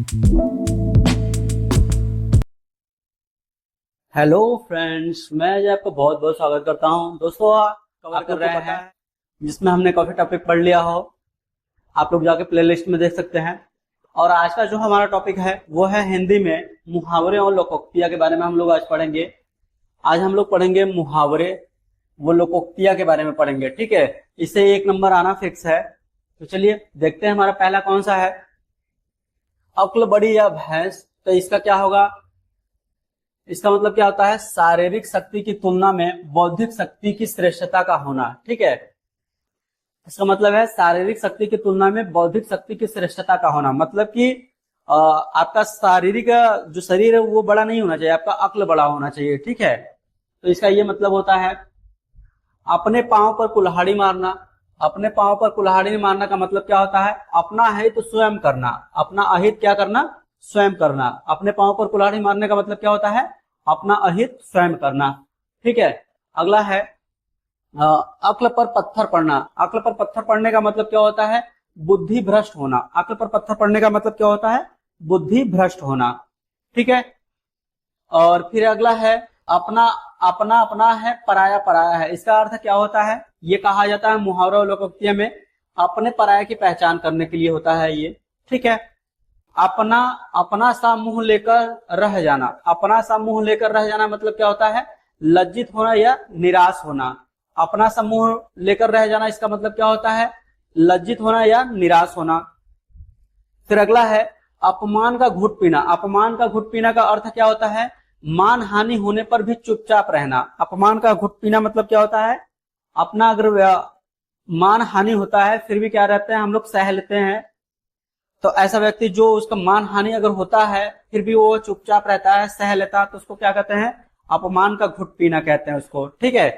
Hello friends, मैं अजय आपका बहुत बहुत स्वागत करता हूं। दोस्तों, कवर कर रहे हैं जिसमें हमने काफी टॉपिक पढ़ लिया हो, आप लोग जाके प्लेलिस्ट में देख सकते हैं। और आज का जो हमारा टॉपिक है वो है हिंदी में मुहावरे और लोकोक्तियां के बारे में हम लोग आज पढ़ेंगे। आज हम लोग पढ़ेंगे मुहावरे, वो लोकोक्तियां के बारे में पढ़ेंगे, ठीक है। इससे 1 नंबर आना फिक्स है। तो चलिए देखते हैं हमारा पहला कौन सा है। अक्ल बड़ी या भैंस, तो इसका क्या होगा? इसका मतलब क्या होता है? शारीरिक शक्ति की तुलना में बौद्धिक शक्ति की श्रेष्ठता का होना, ठीक है। इसका मतलब है शारीरिक शक्ति की तुलना में बौद्धिक शक्ति की श्रेष्ठता का होना, मतलब कि आपका शारीरिक जो शरीर है वो बड़ा नहीं होना चाहिए, आपका अक्ल बड़ा होना चाहिए, ठीक है। तो इसका ये मतलब होता है अपने पांव पर कुल्हाड़ी मारना। अपने पांव पर कुल्हाड़ी मारना का मतलब क्या होता है? अपना हित तो स्वयं करना, अपना अहित क्या करना? स्वयं करना। अपने पांव पर कुल्हाड़ी मारने का मतलब क्या होता है? अपना अहित स्वयं करना, ठीक है। अगला है अक्ल पर पत्थर पड़ना। अक्ल पर पत्थर पड़ने का मतलब क्या होता है? बुद्धि भ्रष्ट होना। अक्ल पर पत्थर पड़ने का मतलब क्या होता है? बुद्धि भ्रष्ट होना, ठीक है। और फिर अगला है अपना अपना अपना है, पराया पराया है। इसका अर्थ क्या होता है? ये कहा जाता है मुहावरा और लोकोक्तियां में अपने पराया की पहचान करने के लिए होता है ये, ठीक है। अपना अपना सा मुंह लेकर रह जाना। अपना सा मुंह लेकर रह जाना मतलब क्या होता है? लज्जित होना या निराश होना। अपना सा मुंह लेकर रह जाना, इसका मतलब क्या होता है? लज्जित होना या निराश होना। फिर अगला है अपमान का घुट पीना। अपमान का घुट पीना का अर्थ क्या होता है? मान हानि होने पर भी चुपचाप रहना। अपमान का घुट पीना मतलब क्या होता है? अपना अगर मान हानि होता है फिर भी क्या रहते हैं हम लोग, सह लेते हैं। तो ऐसा व्यक्ति जो उसका मान हानि अगर होता है फिर भी वो चुपचाप रहता है, सह लेता है, तो उसको क्या कहते हैं? अपमान का घुट पीना कहते हैं उसको, ठीक है।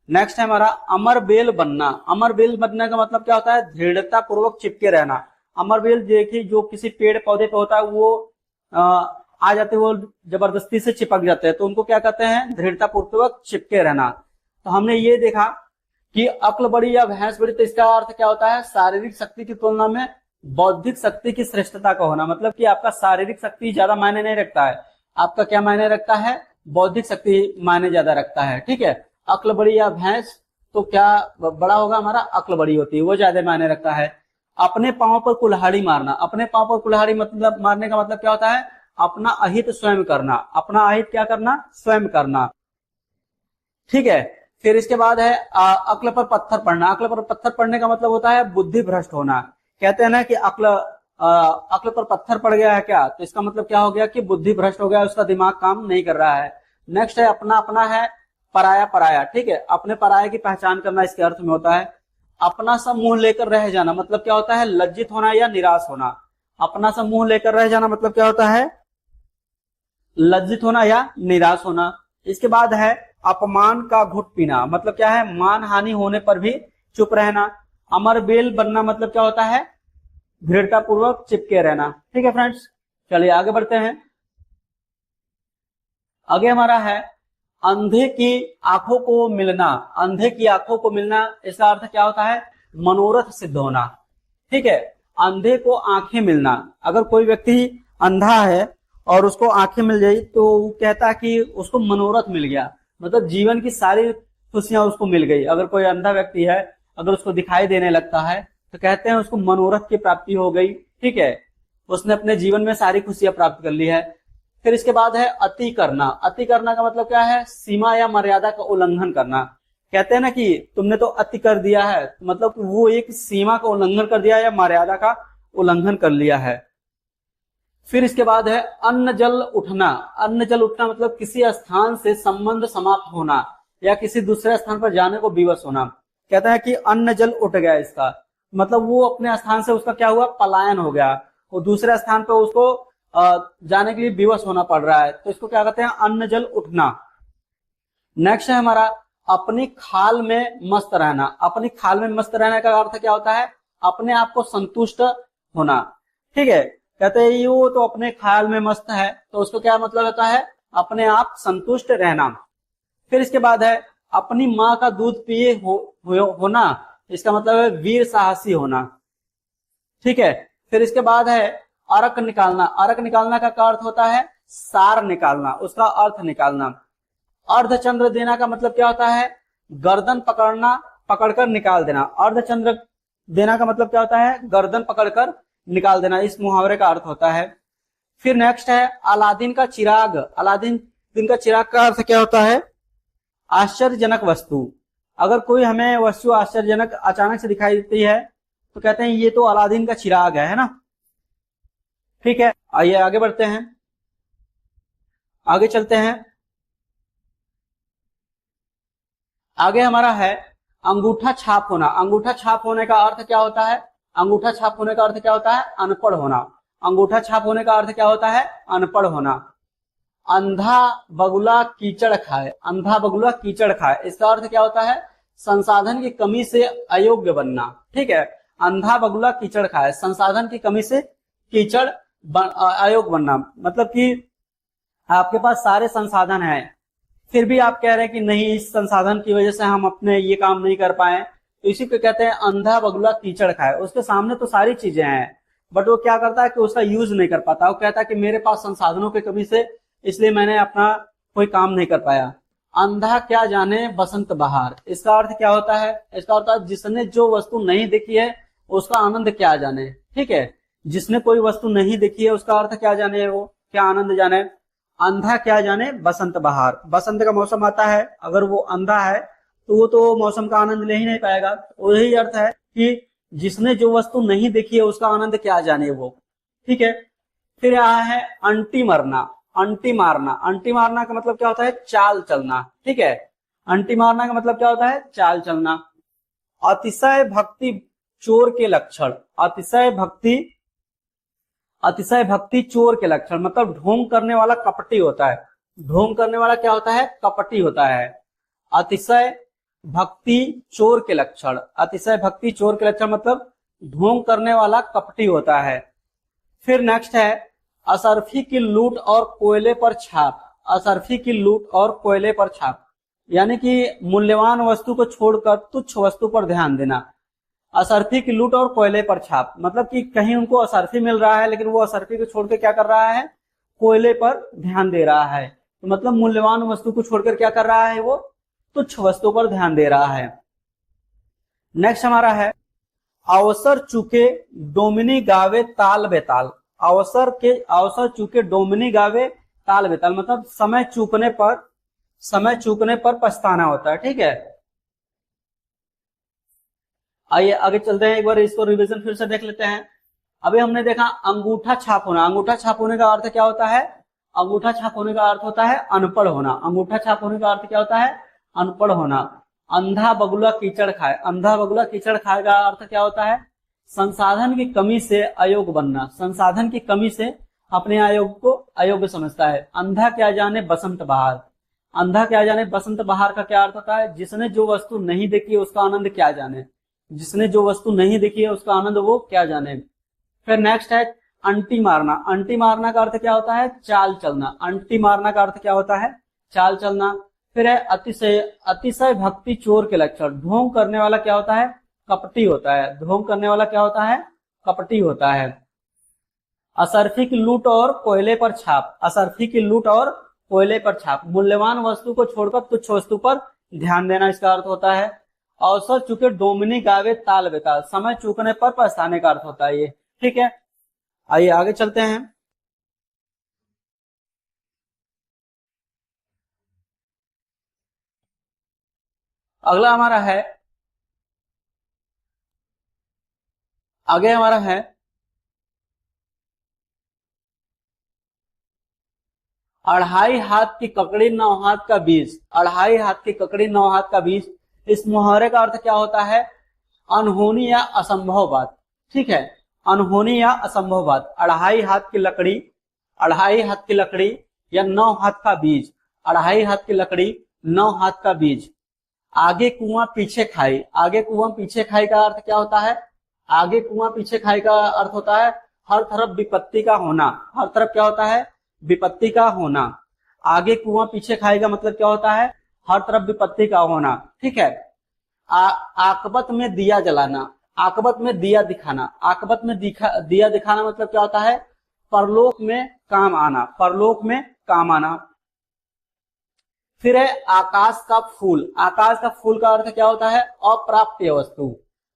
नेक्स्ट है हमारा अमर बेल बनना। अमर बेल बनने का मतलब क्या होता है? दृढ़ता पूर्वक चिपके रहना। अमर बेल देखिए जो किसी पेड़ पौधे पे होता है वो आ जाते, वो जबरदस्ती से चिपक जाते हैं, तो उनको क्या कहते हैं? दृढ़ता पूर्वक चिपके रहना। तो हमने ये देखा कि अक्ल बड़ी या भैंस बड़ी, तो इसका अर्थ क्या होता है? शारीरिक शक्ति की तुलना में बौद्धिक शक्ति की श्रेष्ठता का होना, मतलब कि आपका शारीरिक शक्ति ज्यादा मायने नहीं रखता है, आपका क्या मायने रखता है? बौद्धिक शक्ति मायने ज्यादा रखता है, ठीक है। अक्ल बड़ी या भैंस, तो क्या बड़ा होगा हमारा? अक्ल बड़ी होती है, वो ज्यादा मायने रखता है। अपने पांव पर कुल्हाड़ी मारना। अपने पांव पर कुल्हाड़ी मतलब मारने का मतलब क्या होता है? अपना अहित स्वयं करना। अपना अहित क्या करना? स्वयं करना, ठीक है। फिर इसके बाद है अक्ल पर पत्थर पड़ना। अक्ल पर पत्थर पड़ने का मतलब होता है बुद्धि भ्रष्ट होना। कहते हैं ना कि अक्ल पर पत्थर पड़ गया है क्या, तो इसका मतलब क्या हो गया? कि बुद्धि भ्रष्ट हो गया, उसका दिमाग काम नहीं कर रहा है। नेक्स्ट है अपना अपना है, पराया पराया, ठीक है। अपने पराया की पहचान करना इसके अर्थ में होता है अपना सा मुंह लेकर रह जाना, मतलब क्या होता है? लज्जित होना या निराश होना। अपना सा मुंह लेकर रह जाना मतलब क्या होता है? लज्जित होना या निराश होना। इसके बाद है अपमान का घुट पीना, मतलब क्या है? मान हानि होने पर भी चुप रहना। अमर बेल बनना मतलब क्या होता है? दृढ़ता पूर्वक चिपके रहना, ठीक है फ्रेंड्स। चलिए आगे बढ़ते हैं। आगे हमारा है अंधे की आंखों को मिलना। अंधे की आंखों को मिलना, इसका अर्थ क्या होता है? मनोरथ सिद्ध होना, ठीक है। अंधे को आंखें मिलना, अगर कोई व्यक्ति अंधा है और उसको आंखें मिल जाए तो वो कहता है कि उसको मनोरथ मिल गया, मतलब जीवन की सारी खुशियां उसको मिल गई। अगर कोई अंधा व्यक्ति है, अगर उसको दिखाई देने लगता है तो कहते हैं उसको मनोरथ की प्राप्ति हो गई, ठीक है। उसने अपने जीवन में सारी खुशियां प्राप्त कर ली है। फिर इसके बाद है अति करना। अति करना का मतलब क्या है? सीमा या मर्यादा का उल्लंघन करना। कहते हैं ना कि तुमने तो अति कर दिया है, मतलब वो एक सीमा का उल्लंघन कर दिया या मर्यादा का उल्लंघन कर लिया है। फिर इसके बाद है अन्न जल उठना। अन्न जल उठना मतलब किसी स्थान से संबंध समाप्त होना या किसी दूसरे स्थान पर जाने को विवश होना। कहता है कि अन्न जल उठ गया, इसका मतलब वो अपने स्थान से उसका क्या हुआ? पलायन हो गया, वो दूसरे स्थान पर उसको जाने के लिए विवश होना पड़ रहा है, तो इसको क्या कहते हैं? अन्न जल उठना। नेक्स्ट है हमारा अपनी खाल में मस्त रहना। अपनी खाल में मस्त रहने का अर्थ क्या होता है? अपने आप को संतुष्ट होना, ठीक है। कहते हैं ये तो अपने खाल में मस्त है, तो उसको क्या मतलब होता है? अपने आप संतुष्ट रहना। फिर इसके बाद है अपनी माँ का दूध पिए होना, इसका मतलब है वीर साहसी होना, ठीक है। फिर इसके बाद है अर्क निकालना, अर्क निकालना का क्या अर्थ होता है? सार निकालना, उसका अर्थ निकालना। अर्धचंद्र देना का मतलब क्या होता है? गर्दन पकड़ना, पकड़कर निकाल देना। अर्धचंद्र देना का मतलब क्या होता है? गर्दन पकड़कर निकाल देना, इस मुहावरे का अर्थ होता है। फिर नेक्स्ट है अलादीन का चिराग। अलादीन का चिराग का अर्थ क्या होता है? आश्चर्यजनक वस्तु। अगर कोई हमें वस्तु आश्चर्यजनक अचानक से दिखाई देती है तो कहते हैं ये तो अलादीन का चिराग है ना। ठीक है, आइए आगे बढ़ते हैं, आगे चलते हैं। आगे हमारा है अंगूठा छाप होना। अंगूठा छाप होने का अर्थ क्या होता है? अंगूठा छाप होने का अर्थ क्या होता है? अनपढ़ होना। अंगूठा छाप होने का अर्थ क्या होता है? अनपढ़ होना। अंधा बगुला कीचड़ खाए, अंधा बगुला कीचड़ खाए, इसका अर्थ क्या होता है? संसाधन की कमी से अयोग्य बनना। ठीक है, अंधा बगुला कीचड़ खाए, संसाधन की कमी से कीचड़ अयोग्य बनना, मतलब कि आपके पास सारे संसाधन हैं फिर भी आप कह रहे हैं कि नहीं, इस संसाधन की वजह से हम अपने ये काम नहीं कर पाए, तो इसी को कहते हैं अंधा बगुला कीचड़ खाए। उसके सामने तो सारी चीजें हैं बट वो क्या करता है कि उसका यूज नहीं कर पाता। वो कहता है कि मेरे पास संसाधनों की कमी से इसलिए मैंने अपना कोई काम नहीं कर पाया। अंधा क्या जाने बसंत बहार, इसका अर्थ क्या होता है? इसका अर्थ है जिसने जो वस्तु नहीं देखी है उसका आनंद क्या जाने। ठीक है, जिसने कोई वस्तु नहीं देखी है उसका अर्थ क्या जाने, वो क्या आनंद जाने। अंधा क्या जाने बसंत बहार, बसंत का मौसम आता है, अगर वो अंधा है तो वो तो मौसम का आनंद ले ही नहीं पाएगा। वही अर्थ है कि जिसने जो वस्तु नहीं देखी है उसका आनंद क्या जाने वो। ठीक है, फिर यहाँ है अंटी मरना। अंटी मारना, अंटी मारना का मतलब क्या होता है? चाल चलना। ठीक है, अंटी मारना का मतलब क्या होता है? चाल चलना। अतिशय भक्ति चोर के लक्षण। अतिशय भक्ति चोर के लक्षण, मतलब ढोंग करने वाला कपटी होता है। ढोंग करने वाला क्या होता है? कपटी होता है। अतिशय भक्ति चोर के लक्षण, अतिशय भक्ति चोर के लक्षण मतलब ढोंग करने वाला कपटी होता है। फिर नेक्स्ट है असरफी की लूट और कोयले पर छाप। असरफी की लूट और कोयले पर छाप, यानी कि मूल्यवान वस्तु को छोड़कर तुच्छ वस्तु पर ध्यान देना। असरफी की लूट और कोयले पर छाप, मतलब कि कहीं उनको असरफी मिल रहा है लेकिन वो असरफी को छोड़कर क्या कर रहा है? कोयले पर ध्यान दे रहा है। तो मतलब मूल्यवान वस्तु को छोड़कर क्या कर रहा है? वो तुच्छ वस्तु पर ध्यान दे रहा है। नेक्स्ट हमारा है अवसर चूके डोमिनी गावे ताल बेताल। अवसर चूके डोमिनी गावे ताल बेताल, मतलब समय चूकने पर पछताना होता है। ठीक है, आइए आगे चलते हैं, एक बार इसको रिवीजन फिर से देख लेते हैं। अभी हमने देखा अंगूठा छाप होना। अंगूठा छाप होने का अर्थ क्या होता है? अंगूठा छाप होने का अर्थ होता है अनपढ़ होना। अंगूठा छाप होने का अर्थ क्या होता है? अनपढ़ होना। अंधा बगुला कीचड़ खाए, अंधा बगुला कीचड़ खाए का अर्थ क्या होता है? संसाधन की कमी से अयोग्य बनना। संसाधन की कमी से अपने आयोग को अयोग्य समझता है। अंधा क्या जाने बसंत बहार। अंधा क्या जाने बसंत बहार का क्या अर्थ होता है? जिसने जो वस्तु नहीं देखी उसका आनंद क्या जाने। जिसने जो वस्तु नहीं देखी है उसका आनंद वो क्या जाने। फिर नेक्स्ट है अंटी मारना। अंटी मारना का अर्थ क्या होता है? चाल चलना। अंटी मारना का अर्थ क्या होता है? चाल चलना। फिर है अतिशय भक्ति चोर के लक्षण। ढोंग करने वाला क्या होता है? कपटी होता है। ढोंग करने वाला क्या होता है? कपटी होता है। असरफी की लूट और कोयले पर छाप। असरफी की लूट और कोयले पर छाप, मूल्यवान वस्तु को छोड़कर तुच्छ वस्तु पर ध्यान देना, इसका अर्थ होता है। अवसर चूके डोमिनी गावे ताल बेताल, समय चूकने पर पछताने का अर्थ होता है ये। ठीक है, आइए आगे चलते हैं। अगला हमारा है, आगे हमारा है अढ़ाई हाथ की ककड़ी 9 हाथ का बीज। अढ़ाई हाथ की ककड़ी 9 हाथ का बीज, इस मुहावरे का अर्थ क्या होता है? अनहोनी या असंभव बात। ठीक है, अनहोनी या असंभव बात। अढ़ाई हाथ की लकड़ी, अढ़ाई हाथ की लकड़ी या 9 हाथ का बीज। अढ़ाई हाथ की लकड़ी 9 हाथ का बीज। आगे कुआं पीछे खाई। आगे कुआं पीछे खाई का अर्थ क्या होता है? आगे कुआं पीछे खाई का अर्थ होता है हर तरफ विपत्ति का होना। हर तरफ क्या होता है? विपत्ति का होना। आगे कुआं पीछे खाई का मतलब क्या होता है? हर तरफ विपत्ति का होना। ठीक है, आकबत में दिया जलाना। आकबत में दिया दिखाना। आकबत में दिया दिखाना मतलब क्या होता है? परलोक में काम आना, परलोक में काम आना। फिर है आकाश का फूल। आकाश का फूल का अर्थ क्या होता है? अप्राप्य वस्तु,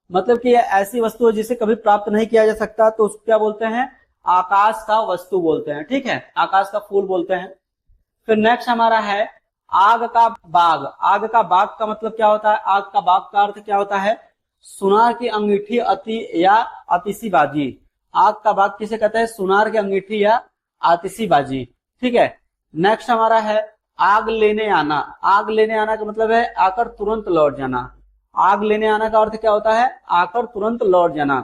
मतलब कि ऐसी वस्तु जिसे कभी प्राप्त नहीं किया जा सकता, तो उसको क्या बोलते हैं? आकाश का वस्तु बोलते हैं। ठीक है, आकाश का फूल बोलते हैं। फिर नेक्स्ट हमारा है आग का बाग। आग का बाग का मतलब क्या होता है? आग का बाग का अर्थ क्या होता है? सुनार की अंगीठी अति या आतिशीबाजी। आग का बाग किसे कहते हैं? सुनार की अंगीठी या आतिशीबाजी। ठीक है, नेक्स्ट हमारा है आग लेने आना। आग लेने आना का मतलब है आकर तुरंत लौट जाना। आग लेने आना का अर्थ क्या होता है? आकर तुरंत लौट जाना।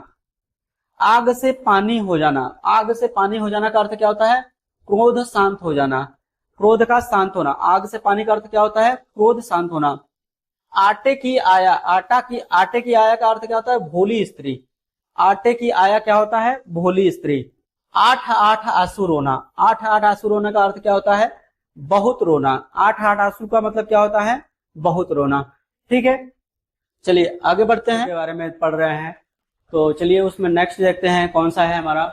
आग से पानी हो जाना। आग से पानी हो जाना का अर्थ क्या होता है? क्रोध शांत हो जाना, क्रोध का शांत होना। आग से पानी का अर्थ क्या होता है? क्रोध शांत होना। आटे की आया। आटे की आया का अर्थ क्या होता है? भोली स्त्री। आटे की आया क्या होता है? भोली स्त्री। 8 आंसू रोना। 8 आंसू रोना का अर्थ क्या होता है? बहुत रोना। 8 आंसू का मतलब क्या होता है? बहुत रोना। ठीक है, चलिए आगे बढ़ते हैं, के बारे में पढ़ रहे हैं, तो चलिए उसमें नेक्स्ट देखते हैं कौन सा है हमारा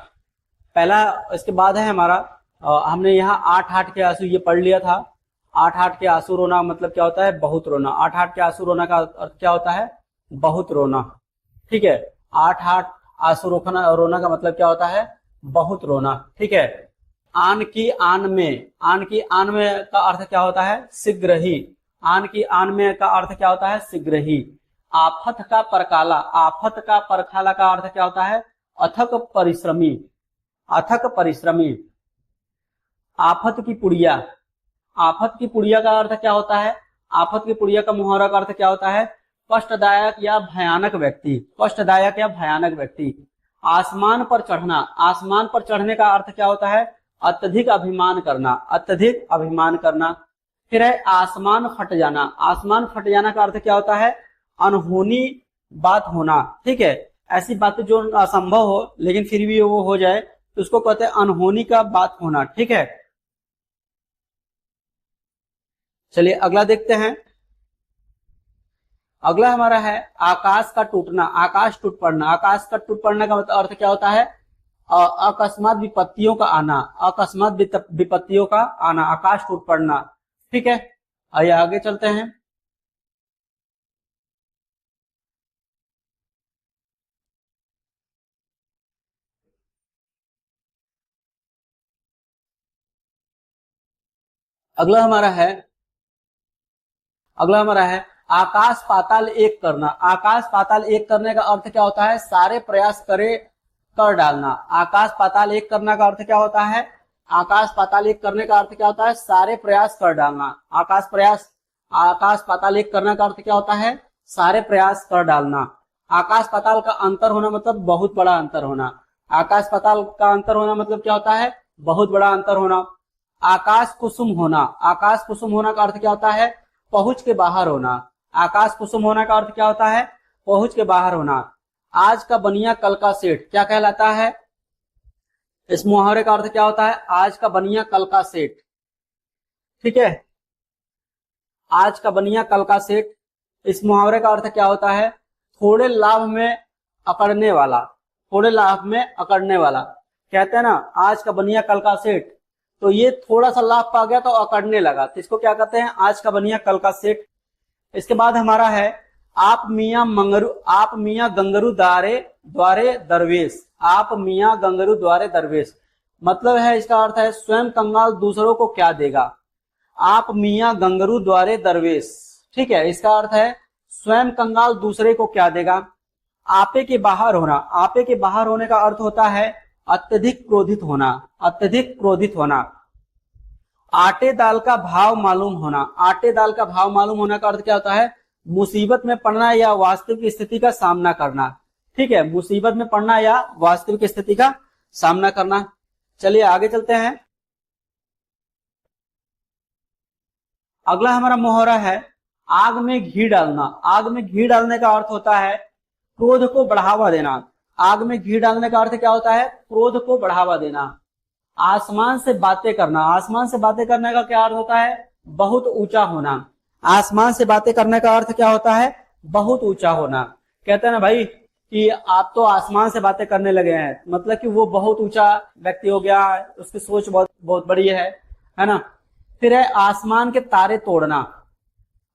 पहला। इसके बाद है हमारा हमने यहाँ 8 के आंसू ये पढ़ लिया था। 8 के आंसू रोना मतलब क्या होता है? बहुत रोना। 8 के आंसू रोना का अर्थ क्या होता है? बहुत रोना। ठीक है, 8 आंसू रोना का मतलब क्या होता है? बहुत रोना। ठीक है, आन की आन में। आन की आन में का अर्थ क्या होता है? शीघ्र ही। आन की आन में का अर्थ क्या होता है? शीघ्र ही। आफत का परकाला। आफत का परकाला का अर्थ क्या होता है? अथक परिश्रमी। अथक परिश्रमी। आफत की पुड़िया। आफत की पुड़िया का अर्थ क्या होता है? आफत की पुड़िया का मुहावरा का अर्थ क्या होता है? कष्टदायक या भयानक व्यक्ति। कष्टदायक या भयानक व्यक्ति। आसमान पर चढ़ना। आसमान पर चढ़ने का अर्थ क्या होता है? अत्यधिक अभिमान करना। अत्यधिक अभिमान करना। फिर है आसमान फट जाना। आसमान फट जाना का अर्थ क्या होता है? अनहोनी बात होना। ठीक है, ऐसी बातें जो असंभव हो लेकिन फिर भी वो हो जाए तो उसको कहते हैं अनहोनी का बात होना। ठीक है, चलिए अगला देखते हैं। अगला हमारा है आकाश का टूटना। आकाश टूट पड़ना। आकाश का टूट पड़ना का मतलब अर्थ क्या होता है? अकस्मात विपत्तियों का आना। अकस्मात विपत्तियों का आना, आकाश टूट पड़ना। ठीक है, आइए आगे चलते हैं। अगला हमारा है आकाश पाताल एक करना। आकाश पाताल एक करने का अर्थ क्या होता है? सारे प्रयास कर डालना। आकाश पाताल एक करना का अर्थ क्या होता है? आकाश पाताल एक करने का अर्थ क्या होता है? सारे प्रयास कर डालना। आकाश पाताल एक करने का अर्थ क्या होता है? सारे प्रयास कर डालना। आकाश पाताल का अंतर होना मतलब बहुत बड़ा अंतर होना। आकाश पाताल का अंतर होना मतलब क्या होता है? बहुत बड़ा अंतर होना। आकाश कुसुम होना। आकाश कुसुम होना का अर्थ क्या होता है? पहुंच के बाहर होना। आकाश कुसुम होना का अर्थ क्या होता है? पहुंच के बाहर होना। आज का बनिया कल का सेठ क्या कहलाता है? इस मुहावरे का अर्थ क्या होता है? आज का बनिया कल का सेठ। ठीक है, आज का बनिया कल का सेठ। इस मुहावरे का अर्थ क्या होता है? थोड़े लाभ में अकड़ने वाला। थोड़े लाभ में अकड़ने वाला। कहते हैं ना आज का बनिया कल का सेठ, तो ये थोड़ा सा लाभ पा गया तो अकड़ने लगा, तो इसको क्या कहते हैं? आज का बनिया कल का सेठ। इसके बाद हमारा है आप मियां गंगरू द्वारे दरवेश। आप मियां गंगरू द्वारे दरवेश मतलब है, इसका अर्थ है स्वयं कंगाल दूसरों को क्या देगा। आप मियां गंगरू द्वारे दरवेश। ठीक है, इसका अर्थ है स्वयं कंगाल दूसरे को क्या देगा। आपे के बाहर होना। आपे के बाहर होने का अर्थ होता है अत्यधिक क्रोधित होना। अत्यधिक क्रोधित होना। आटे दाल का भाव मालूम होना। आटे दाल का भाव मालूम होना का अर्थ क्या होता है? मुसीबत में पड़ना या वास्तविक स्थिति का सामना करना। ठीक है, मुसीबत में पड़ना या वास्तविक स्थिति का सामना करना। चलिए आगे चलते हैं। अगला हमारा मुहावरा है आग में घी डालना। आग में घी डालने का अर्थ होता है क्रोध को बढ़ावा देना। आग में घी डालने का अर्थ क्या होता है? क्रोध को बढ़ावा देना। आसमान से बातें करना। आसमान से बातें करने का क्या अर्थ होता है? बहुत ऊंचा होना। आसमान से बातें करने का अर्थ क्या होता है? बहुत ऊंचा होना। कहते हैं ना भाई कि आप तो आसमान से बातें करने लगे हैं, मतलब कि वो बहुत ऊंचा व्यक्ति हो गया, उसकी सोच बहुत बहुत बड़ी है ना। फिर है आसमान के तारे तोड़ना।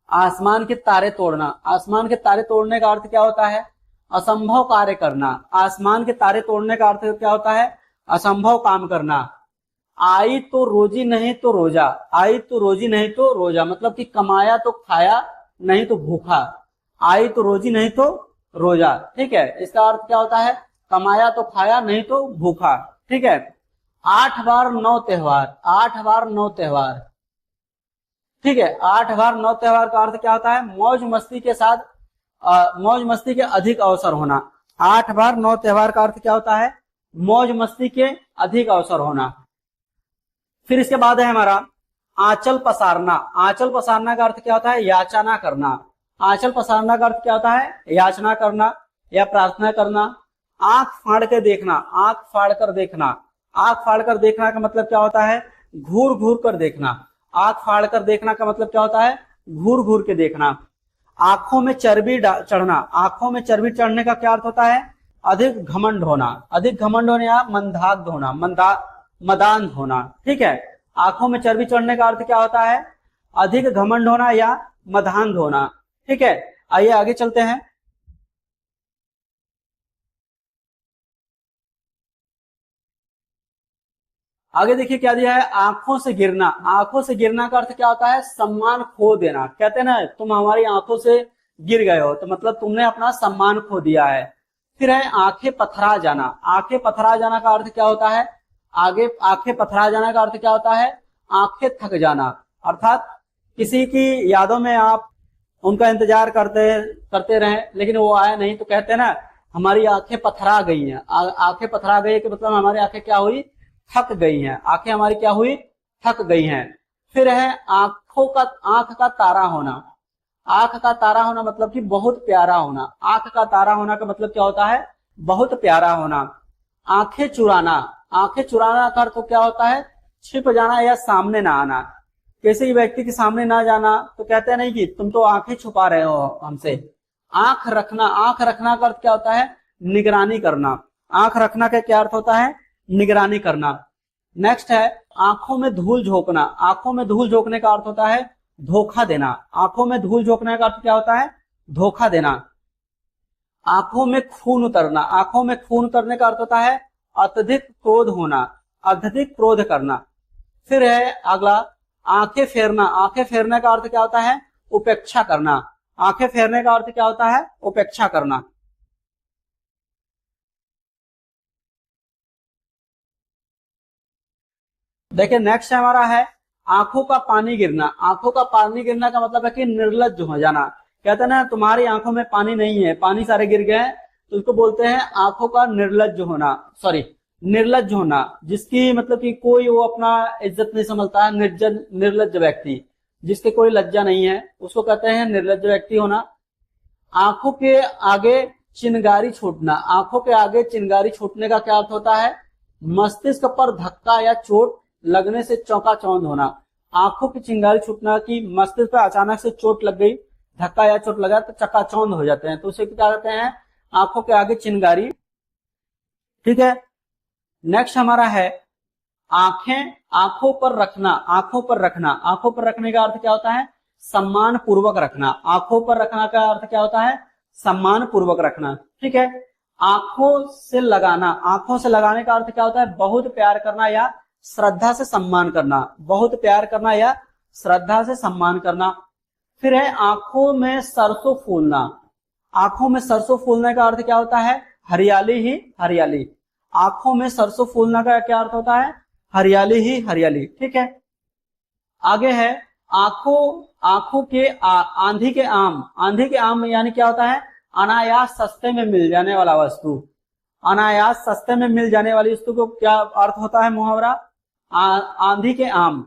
आसमान के तारे तोड़ना, आसमान के तारे तोड़ने का अर्थ क्या होता है? असंभव कार्य करना। आसमान के तारे तोड़ने का अर्थ क्या होता है? असंभव काम करना। आई तो रोजी नहीं तो रोजा, आई तो रोजी नहीं तो रोजा, मतलब कि कमाया तो खाया, नहीं तो भूखा। आई तो रोजी नहीं तो रोजा, ठीक है। इसका अर्थ क्या होता है? कमाया तो खाया, नहीं तो भूखा, ठीक है। 8 बार 9 त्योहार, 8 बार 9 त्योहार, ठीक है। 8 बार 9 त्योहार का अर्थ क्या होता है? मौज मस्ती के साथ, मौज मस्ती के अधिक अवसर होना। 8 बार 9 त्योहार का अर्थ क्या होता है? मौज मस्ती के अधिक अवसर होना। फिर इसके बाद है हमारा आंचल पसारना। आंचल पसारना का अर्थ क्या होता है? याचना करना। आंचल पसारना का अर्थ क्या होता है? याचना करना या प्रार्थना करना। आंख फाड़ के देखना, आंख फाड़ कर देखना। आंख फाड़ कर देखना का मतलब क्या होता है? घूर घूर कर देखना। आंख फाड़ कर देखना का मतलब क्या होता है? घूर घूर के देखना। आंखों में चर्बी चढ़ना। आंखों में चर्बी चढ़ने का क्या अर्थ होता है? अधिक घमंड होना। अधिक घमंड होने या मंदाग्ध होना, मदांध होना, ठीक है। आंखों में चर्बी चढ़ने का अर्थ क्या होता है? अधिक घमंड होना या मदांध होना, ठीक है। आइए आगे चलते हैं। आगे देखिए क्या दिया है? आंखों से गिरना। आंखों से गिरना का अर्थ क्या होता है? सम्मान खो देना। कहते हैं ना, तुम हमारी आंखों से गिर गए हो, तो मतलब तुमने अपना सम्मान खो दिया है। फिर है आंखें पथरा जाना। आंखें पथरा जाना का अर्थ क्या होता है? आगे आंखें पथरा जाना का अर्थ क्या होता है? आंखें थक जाना। अर्थात किसी की यादों में आप उनका इंतजार करते करते रहे, लेकिन वो आया नहीं, तो कहते हैं ना हमारी आंखें पथरा गई हैं। आंखें पथरा गई कि मतलब हमारी आंखें क्या हुई? थक गई हैं। आंखें हमारी क्या हुई? थक गई हैं। फिर है आंख का तारा होना। आंख का तारा होना मतलब कि बहुत प्यारा होना। आंख का तारा होना का मतलब क्या होता है? बहुत प्यारा होना। आंखें चुराना। आंखें चुराना का अर्थ क्या होता है? छिप जाना या सामने ना आना। किसी व्यक्ति के सामने ना जाना तो कहते हैं नहीं कि तुम तो आंखें छुपा रहे हो हमसे। आंख रखना। आंख रखना का अर्थ क्या होता है? निगरानी करना। आंख रखना का क्या अर्थ होता है? निगरानी करना। नेक्स्ट है आंखों में धूल झोंकना। आंखों में धूल झोंकने का अर्थ होता है धोखा देना। आंखों में धूल झोंकने का अर्थ क्या होता है? धोखा देना। आंखों में खून उतरना। आंखों में खून उतरने का अर्थ होता है अत्यधिक क्रोध होना, अत्यधिक क्रोध करना। फिर है अगला आंखें फेरना। आंखें फेरने का अर्थ क्या होता है? उपेक्षा करना। आंखें फेरने का अर्थ क्या होता है? उपेक्षा करना। देखिए नेक्स्ट हमारा है आंखों का पानी गिरना। आंखों का पानी गिरना का मतलब है कि निर्लज्ज हो जाना। कहते हैं ना तुम्हारी आंखों में पानी नहीं है, पानी सारे गिर गए, तो उसको बोलते हैं आंखों का निर्लज्ज होना, सॉरी निर्लज्ज होना। जिसकी मतलब कि कोई वो अपना इज्जत नहीं समझता है, निर्लज्ज व्यक्ति, जिसके कोई लज्जा नहीं है, उसको कहते हैं निर्लज्ज व्यक्ति होना। आंखों के आगे चिनगारी छूटना। आंखों के आगे चिनगारी छूटने का क्या अर्थ होता है? मस्तिष्क पर धक्का या चोट लगने से चौंकाचौंध होना। आंखों की चिंगारी छूटना की मस्तिष्क पर अचानक से चोट लग गई, धक्का या चोट लगा तो चकाचौंध हो जाते हैं, तो उसे क्या कहते हैं? आंखों के आगे चिंगारी, ठीक है। नेक्स्ट हमारा है आंखें आंखों पर रखना। आंखों पर रखना। आंखों पर रखने का अर्थ क्या होता है? सम्मान पूर्वक रखना। आंखों पर रखना का अर्थ क्या होता है? सम्मान पूर्वक रखना, ठीक है। आंखों से लगाना। आंखों से लगाने का अर्थ क्या होता है? बहुत प्यार करना या श्रद्धा से सम्मान करना। बहुत प्यार करना या श्रद्धा से सम्मान करना। फिर है आंखों में सरसों फूलना। आंखों में सरसों फूलने का अर्थ क्या होता है? हरियाली ही हरियाली। आंखों में सरसों फूलना का क्या अर्थ होता है? हरियाली ही हरियाली, ठीक है। आगे है आंखों के आंधी के आम। आंधी के आम यानी क्या होता है? अनायास सस्ते में मिल जाने वाला वस्तु। अनायास सस्ते में मिल जाने वाली वस्तु को क्या अर्थ होता है? मुहावरा आंधी के आम।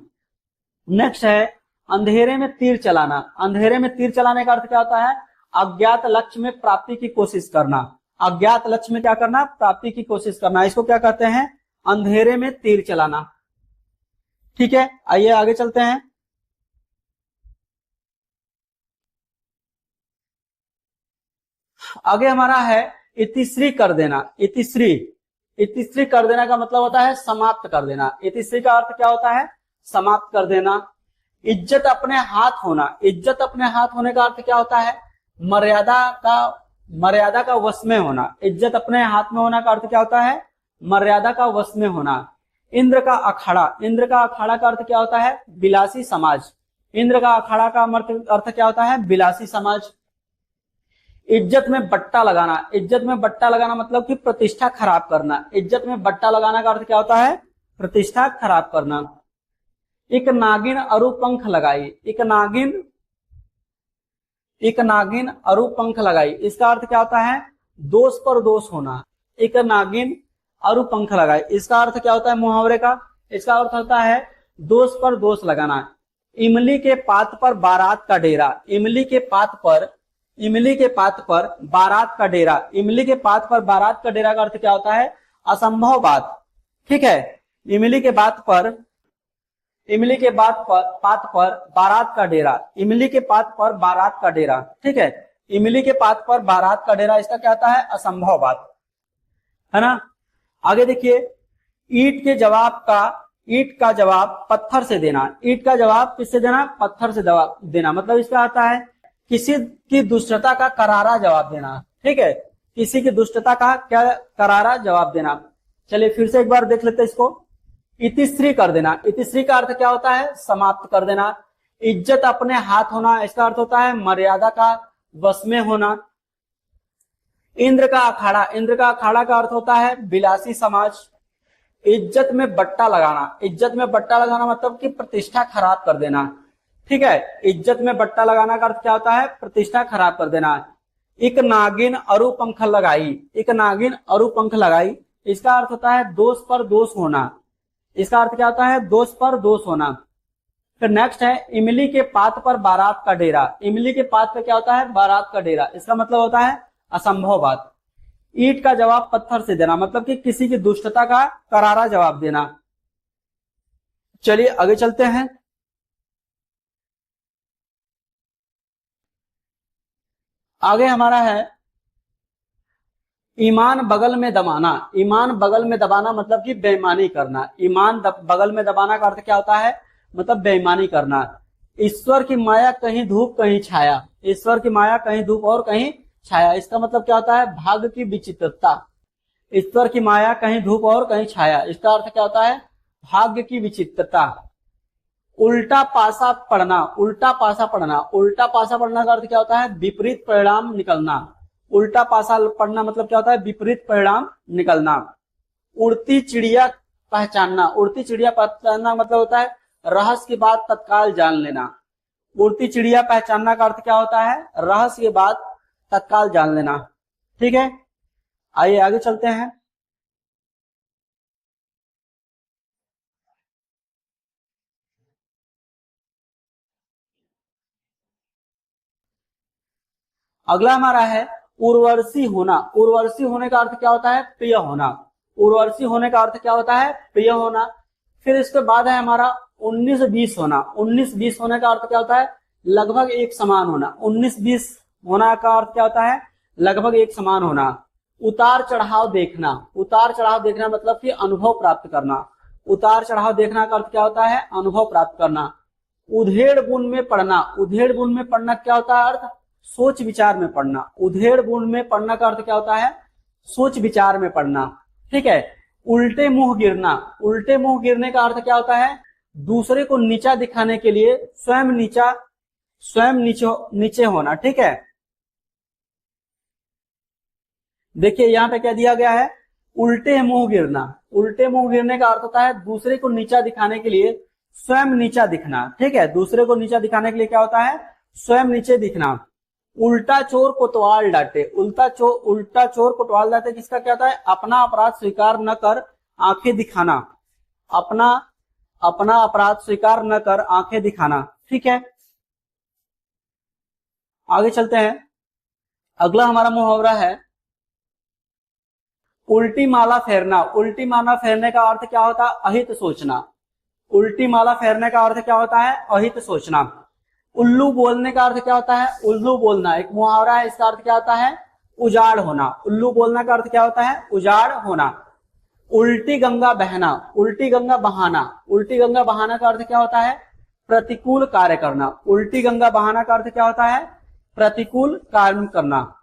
नेक्स्ट है अंधेरे में तीर चलाना। अंधेरे में तीर चलाने का अर्थ क्या होता है? अज्ञात लक्ष्य में प्राप्ति की कोशिश करना। अज्ञात लक्ष्य में क्या करना? प्राप्ति की कोशिश करना। इसको क्या कहते हैं? अंधेरे में तीर चलाना, ठीक है। आइए आगे चलते हैं। आगे हमारा है इतिश्री कर देना। इतिश्री, इतिश्री कर देना का मतलब होता है समाप्त कर देना। इतिश्री का अर्थ क्या होता है? समाप्त कर देना। इज्जत अपने हाथ होना, इज्जत अपने हाथ होने का अर्थ क्या होता है? मर्यादा का वश में होना। इज्जत अपने हाथ में होना का अर्थ क्या होता है? मर्यादा का वश में होना। इंद्र का अखाड़ा, इंद्र का अखाड़ा का अर्थ क्या होता है? विलासी समाज। इंद्र का अखाड़ा का अर्थ क्या होता है? विलासी समाज। इज्जत में बट्टा लगाना, इज्जत में बट्टा लगाना मतलब कि प्रतिष्ठा खराब करना। इज्जत में बट्टा लगाना का अर्थ क्या होता है? प्रतिष्ठा खराब करना। एक नागिन अरु पंख लगाई, एक नागिन अरु पंख लगाई, इसका अर्थ क्या होता है? दोष पर दोष होना। एक नागिन अरु पंख लगाई, इसका अर्थ क्या होता है मुहावरे का? इसका अर्थ होता है दोष पर दोष लगाना। इमली के पात पर बारात का डेरा, इमली के पात पर बारात का डेरा। इमली के पात पर बारात का डेरा का अर्थ क्या होता है? असंभव बात। ठीक है, इमली के पात पर बारात का डेरा, इमली के पात पर बारात का डेरा। ठीक है, इमली के पात पर बारात का डेरा, इसका क्या होता है? असंभव बात, है ना। आगे देखिए, ईंट का जवाब पत्थर से देना। ईंट का जवाब किससे देना? पत्थर से देना। मतलब इसका आता है किसी की दुष्टता का करारा जवाब देना। ठीक है, किसी की दुष्टता का क्या करारा जवाब देना। चलिए फिर से एक बार देख लेते हैं इसको। इतिश्री कर देना, इतिश्री का अर्थ क्या होता है? समाप्त कर देना। इज्जत अपने हाथ होना, इसका अर्थ होता है मर्यादा का वश में होना। इंद्र का अखाड़ा, इंद्र का अखाड़ा का अर्थ होता है विलासी समाज। इज्जत में बट्टा लगाना, इज्जत में बट्टा लगाना मतलब कि प्रतिष्ठा खराब कर देना। ठीक है, इज्जत में बट्टा लगाना का अर्थ क्या होता है? प्रतिष्ठा खराब कर देना। एक नागिन अरु पंख लगाई, एक नागिन अरु पंख लगाई, इसका अर्थ होता है दोष पर दोष होना। इसका अर्थ क्या होता है? दोष पर दोष होना। फिर नेक्स्ट है इमली के पात पर बारात का डेरा। इमली के पात पर क्या होता है? बारात का डेरा, इसका मतलब होता है असंभव बात। ईंट का जवाब पत्थर से देना मतलब कि किसी की दुष्टता का करारा जवाब देना। चलिए आगे चलते हैं। आगे हमारा है ईमान बगल में दबाना। ईमान बगल में दबाना मतलब कि बेईमानी करना। ईमान बगल में दबाना का अर्थ क्या होता है? मतलब बेईमानी करना। ईश्वर की माया कहीं धूप कहीं छाया, ईश्वर की माया कहीं धूप और कहीं छाया, इसका मतलब क्या होता है? भाग्य की विचित्रता। ईश्वर की माया कहीं धूप और कहीं छाया, इसका अर्थ क्या होता है? भाग्य की विचित्रता। उल्टा पासा पढ़ना, उल्टा पासा पढ़ना, उल्टा पासा पढ़ना का अर्थ क्या होता है? विपरीत परिणाम निकलना। उल्टा पासा पढ़ना मतलब क्या होता है? विपरीत परिणाम निकलना। उड़ती चिड़िया पहचानना, उड़ती चिड़िया पहचानना मतलब होता है रहस्य की बात तत्काल जान लेना। उड़ती चिड़िया पहचानना का अर्थ क्या होता है? रहस्य की बात तत्काल जान लेना। ठीक है, आइए आगे चलते हैं। अगला हमारा है उर्वशी होना। उर्वशी होने का अर्थ क्या होता है? प्रिय होना। उर्वशी होने का अर्थ क्या होता है? प्रिय होना। फिर इसके बाद है हमारा 19-20 होना। 19-20 होने का अर्थ क्या होता है? लगभग एक समान होना। 19-20 होना का अर्थ क्या होता है? लगभग एक समान होना। उतार चढ़ाव देखना, उतार चढ़ाव देखना मतलब कि अनुभव प्राप्त करना। उतार चढ़ाव देखना का अर्थ क्या होता है? अनुभव प्राप्त करना। उधेड़ बुन में पढ़ना, उधेड़ बुन में पढ़ना क्या होता है? अर्थ सोच विचार में पढ़ना। उधेड़ बुन में पढ़ना का अर्थ क्या होता है? सोच विचार में पढ़ना। ठीक है, उल्टे मुंह गिरना, उल्टे मुंह गिरने का अर्थ क्या होता है? दूसरे को नीचा दिखाने के लिए स्वयं नीचे होना। ठीक है, देखिए यहाँ पे क्या दिया गया है? उल्टे मुंह गिरना। उल्टे मुंह गिरने का अर्थ होता है दूसरे को नीचा दिखाने के लिए स्वयं नीचा दिखना। ठीक है, दूसरे को नीचा दिखाने के लिए क्या होता है? स्वयं नीचे दिखना। उल्टा चोर कोतवाल डांटे, उल्टा चोर कोतवाल डांटे किसका क्या होता है? अपना अपराध स्वीकार न कर आंखें दिखाना। अपना अपराध स्वीकार न कर आंखें दिखाना। ठीक है, आगे चलते हैं। अगला हमारा मुहावरा है उल्टी माला फेरना। उल्टी माला फेरने का अर्थ क्या होता है? अहित सोचना। उल्टी माला फेरने का अर्थ क्या होता है? अहित सोचना। उल्लू बोलने का अर्थ क्या होता है? उल्लू बोलना एक मुहावरा है, इसका अर्थ क्या होता है? उजाड़ होना। उल्लू बोलना का अर्थ क्या होता है? उजाड़ होना। उल्टी गंगा बहना, उल्टी गंगा बहाना, उल्टी गंगा बहाना का अर्थ क्या होता है? प्रतिकूल कार्य करना। उल्टी गंगा बहाना का अर्थ क्या होता है? प्रतिकूल कार्य करना।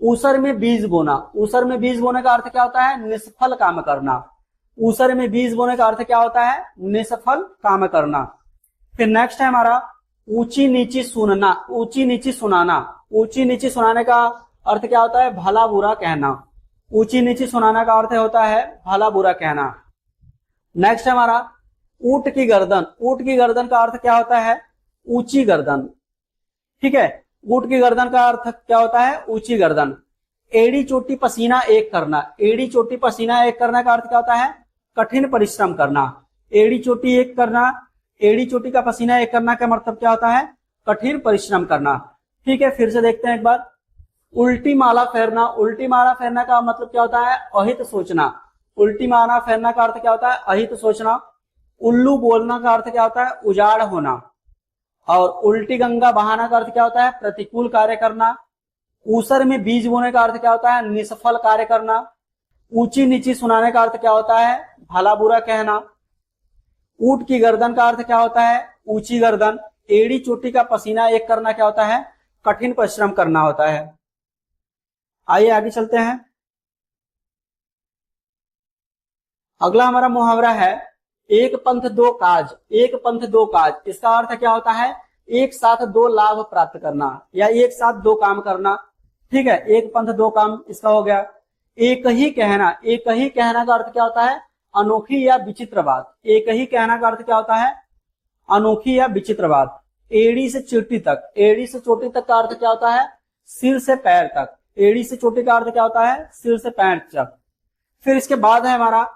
ऊसर में बीज बोना, ऊसर में बीज बोने का अर्थ क्या होता है? निष्फल काम करना। ऊसर में बीज बोने का अर्थ क्या होता है? निष्फल काम करना। फिर नेक्स्ट है हमारा ऊंची नीची सुनना, ऊंची नीची सुनाना। ऊंची नीची सुनाने का अर्थ क्या होता है? भला बुरा कहना। ऊंची नीची सुनाना का अर्थ होता है भला बुरा कहना। नेक्स्ट है हमारा ऊंट की गर्दन, ऊंट की गर्दन का अर्थ क्या होता है? ऊंची गर्दन। ठीक है, ऊंट की गर्दन का अर्थ क्या होता है? ऊंची गर्दन। एड़ी चोटी पसीना एक करना, एड़ी चोटी पसीना एक करना का अर्थ क्या होता है? कठिन परिश्रम करना। एड़ी चोटी एक करना, एड़ी चोटी का पसीना एक करना का मतलब क्या होता है? कठिन परिश्रम करना। ठीक है, फिर से देखते हैं एक बार। उल्टी माला फेरना, उल्टी माला फेरना का मतलब क्या होता है? अहित सोचना। उल्टी माला फेरना का अर्थ क्या होता है? अहित सोचना। उल्लू बोलना का अर्थ क्या होता है? उजाड़ होना। और उल्टी गंगा बहाना का अर्थ क्या होता है? प्रतिकूल कार्य करना। ऊसर में बीज बोने का अर्थ क्या होता है? निष्फल कार्य करना। ऊंची नीची सुनाने का अर्थ क्या होता है? भला बुरा कहना। ऊंट की गर्दन का अर्थ क्या होता है? ऊंची गर्दन। एड़ी चोटी का पसीना एक करना क्या होता है? कठिन परिश्रम करना होता है। आइए आगे चलते हैं। अगला हमारा मुहावरा है एक पंथ दो काज, एक पंथ दो काज। इसका अर्थ क्या होता है? एक साथ दो लाभ प्राप्त करना या एक साथ दो काम करना। ठीक है, एक पंथ दो काम इसका हो गया। एक ही कहना, एक ही कहना का अर्थ क्या होता है? अनोखी या विचित्र बात। एक ही कहना का अर्थ क्या होता है? अनोखी या विचित्र बात। एड़ी से चोटी तक, एड़ी से चोटी तक का अर्थ क्या होता है? सिर से पैर तक। एड़ी से चोटी का अर्थ क्या होता है? सिर से पैर तक। फिर इसके बाद है हमारा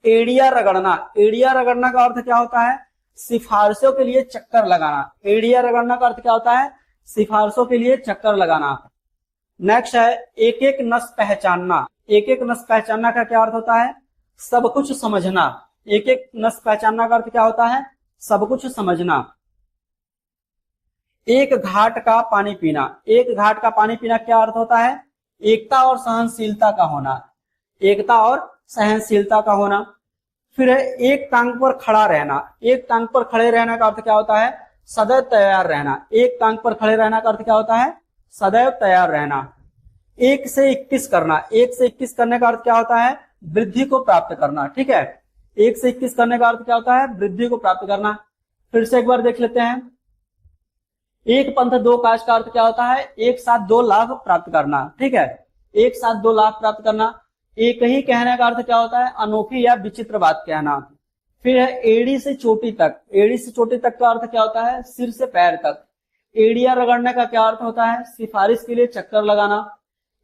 एड़िया रगड़ना। एड़िया रगड़ना का अर्थ क्या होता है? सिफारिशों के लिए चक्कर लगाना। एड़िया रगड़ना का अर्थ क्या होता है? सिफारिशों के लिए चक्कर लगाना। नेक्स्ट है एक एक नस पहचानना। एक एक नस पहचानना का क्या अर्थ होता है? सब कुछ समझना। एक एक नस पहचानना का अर्थ क्या होता है? सब कुछ समझना। एक घाट का पानी पीना। एक घाट का पानी पीना क्या अर्थ होता है? एकता और सहनशीलता का होना। एकता और सहनशीलता का होना। फिर है एक टांग पर खड़ा रहना। एक टांग पर खड़े रहने का अर्थ क्या होता है? सदैव तैयार रहना। एक टांग पर खड़े रहने का अर्थ क्या होता है? सदैव तैयार रहना। एक से 21 करना। एक से 21 करने का अर्थ क्या होता है? वृद्धि को प्राप्त करना। ठीक है, एक से 21 करने का अर्थ क्या होता है? वृद्धि को प्राप्त करना। फिर से एक बार देख लेते हैं। एक पंथ दो काज का अर्थ क्या होता है? एक साथ दो लाभ प्राप्त करना। ठीक है, एक साथ दो लाभ प्राप्त करना। एक ही कहने का अर्थ क्या होता है? अनोखी या विचित्र बात कहना। फिर है एड़ी से चोटी तक। एड़ी से चोटी तक का अर्थ क्या होता है? सिर से पैर तक। एड़िया रगड़ने का क्या अर्थ होता है? सिफारिश के लिए चक्कर लगाना।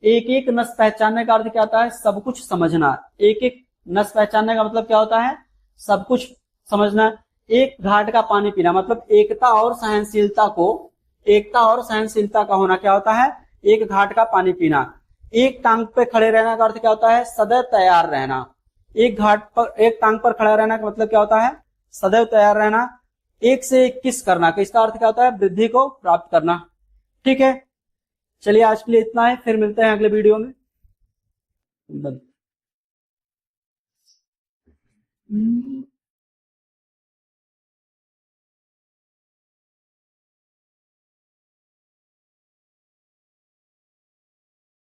एक एक नस पहचानने का अर्थ क्या होता है? सब कुछ समझना। एक एक नस पहचानने का मतलब क्या होता है? सब कुछ समझना। एक घाट का पानी पीना मतलब एकता और सहनशीलता को, एकता और सहनशीलता का होना क्या होता है? एक घाट का पानी पीना। एक टांग पे खड़े रहने का अर्थ क्या होता है? सदैव तैयार रहना। एक घाट पर, एक टांग पर खड़ा रहने का मतलब क्या होता है? सदैव तैयार रहना। एक से 21 करना, कि इसका अर्थ क्या होता है? वृद्धि को प्राप्त करना। ठीक है, चलिए आज के लिए इतना है, फिर मिलते हैं अगले वीडियो में।